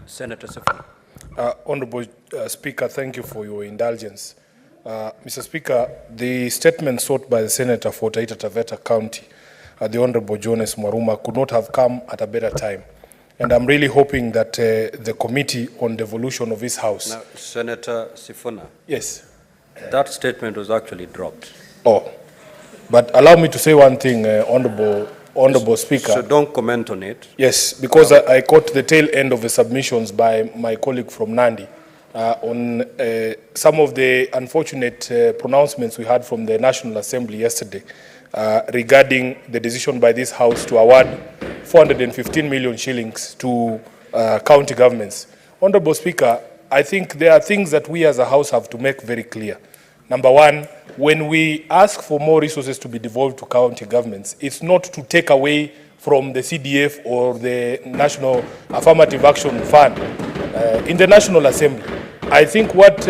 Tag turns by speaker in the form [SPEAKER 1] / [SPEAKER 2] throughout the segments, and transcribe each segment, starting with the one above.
[SPEAKER 1] Senator Sifuna.
[SPEAKER 2] Honorable Speaker, thank you for your indulgence. Mr. Speaker, the statement sought by the Senator for Taita Taveta County, the Honorable Jonas Mwaruma, could not have come at a better time. And I'm really hoping that the Committee on Devolution of this House...
[SPEAKER 1] Now, Senator Sifuna.
[SPEAKER 2] Yes.
[SPEAKER 1] That statement was actually dropped.
[SPEAKER 2] Oh. But allow me to say one thing, Honorable Speaker.
[SPEAKER 1] So don't comment on it.
[SPEAKER 2] Yes, because I caught the tail end of the submissions by my colleague from Nandi on some of the unfortunate pronouncements we had from the National Assembly yesterday regarding the decision by this House to award 415 million shillings to county governments. Honorable Speaker, I think there are things that we as a House have to make very clear. Number one, when we ask for more resources to be devolved to county governments, it's not to take away from the CDF or the National Affirmative Action Fund in the National Assembly. I think what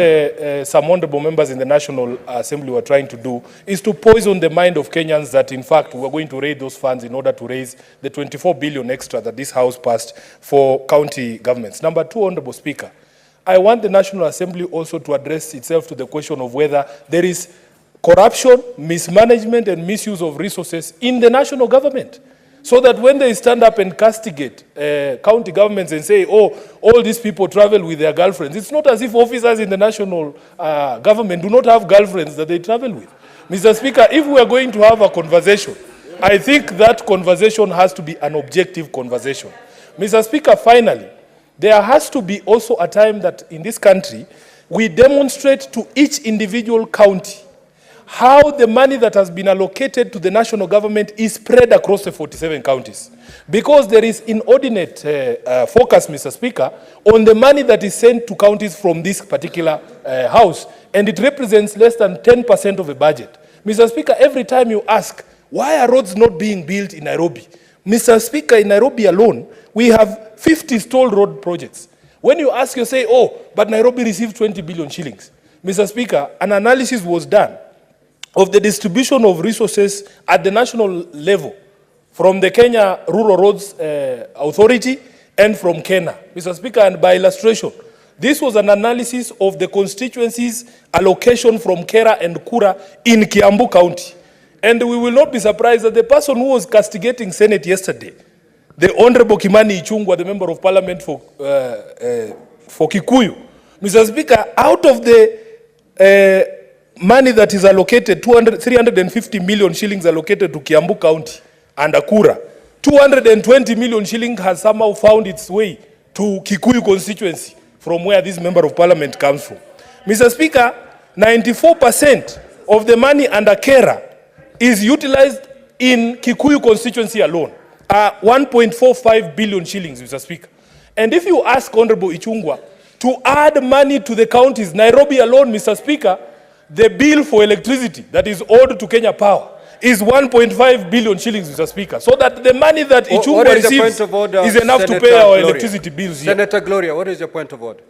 [SPEAKER 2] some honorable members in the National Assembly were trying to do is to poison the mind of Kenyans that, in fact, we're going to raise those funds in order to raise the 24 billion extra that this House passed for county governments. Number two, Honorable Speaker, I want the National Assembly also to address itself to the question of whether there is corruption, mismanagement, and misuse of resources in the national government. So that when they stand up and castigate county governments and say, oh, all these people travel with their girlfriends, it's not as if officers in the national government do not have girlfriends that they travel with. Mr. Speaker, if we are going to have a conversation, I think that conversation has to be an objective conversation. Mr. Speaker, finally, there has to be also a time that in this country, we demonstrate to each individual county how the money that has been allocated to the national government is spread across the 47 counties. Because there is inordinate focus, Mr. Speaker, on the money that is sent to counties from this particular House, and it represents less than 10% of the budget. Mr. Speaker, every time you ask, why are roads not being built in Nairobi? Mr. Speaker, in Nairobi alone, we have 50 stalled road projects. When you ask, you say, oh, but Nairobi received 20 billion shillings. Mr. Speaker, an analysis was done of the distribution of resources at the national level from the Kenya Rural Roads Authority and from Kenya. Mr. Speaker, and by illustration, this was an analysis of the constituencies allocation from Kera and Kura in Kiambu County. And we will not be surprised that the person who was castigating Senate yesterday, the Honorable Kimani Ichung'wah, the Member of Parliament for Kikuyu, Mr. Speaker, out of the money that is allocated, 350 million shillings allocated to Kiambu County and Akura, 220 million shillings has somehow found its way to Kikuyu constituency from where this Member of Parliament comes from. Mr. Speaker, 94% of the money under Kera is utilized in Kikuyu constituency alone, 1.45 billion shillings, Mr. Speaker. And if you ask Honorable Ichung'wah to add money to the counties, Nairobi alone, Mr. Speaker, the bill for electricity that is owed to Kenya Power is 1.5 billion shillings, Mr. Speaker. So that the money that Ichung'wah receives is enough Senator to pay our electricity bills here.
[SPEAKER 1] Senator Gloria, what is your point of order?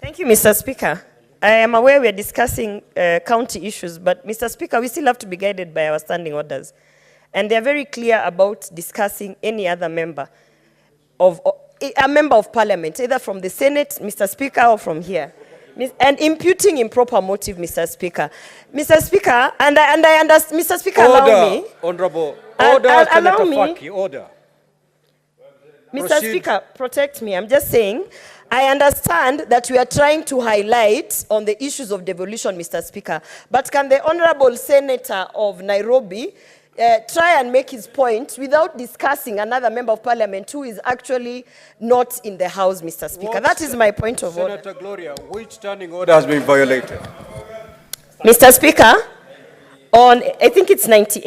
[SPEAKER 3] Thank you, Mr. Speaker. I am aware we are discussing county issues, but Mr. Speaker, we still have to be guided by our standing orders. And they are very clear about discussing any other member of Parliament, either from the Senate, Mr. Speaker, or from here. And imputing improper motive, Mr. Speaker. Mr. Speaker, and I understand, Mr. Speaker,
[SPEAKER 1] order,
[SPEAKER 3] allow me.
[SPEAKER 1] Honorable, order, Senator Faki, order.
[SPEAKER 3] Mr.
[SPEAKER 1] Proceed. Speaker,
[SPEAKER 3] protect me. I'm just saying, I understand that we are trying to highlight on the issues of devolution, Mr. Speaker. But can the Honorable Senator of Nairobi try and make his point without discussing another member of Parliament who is actually not in the House, Mr. Speaker? That is my point of order.
[SPEAKER 1] Senator Gloria, which standing order has been violated?
[SPEAKER 3] Mr. Speaker, on, I think it's 98.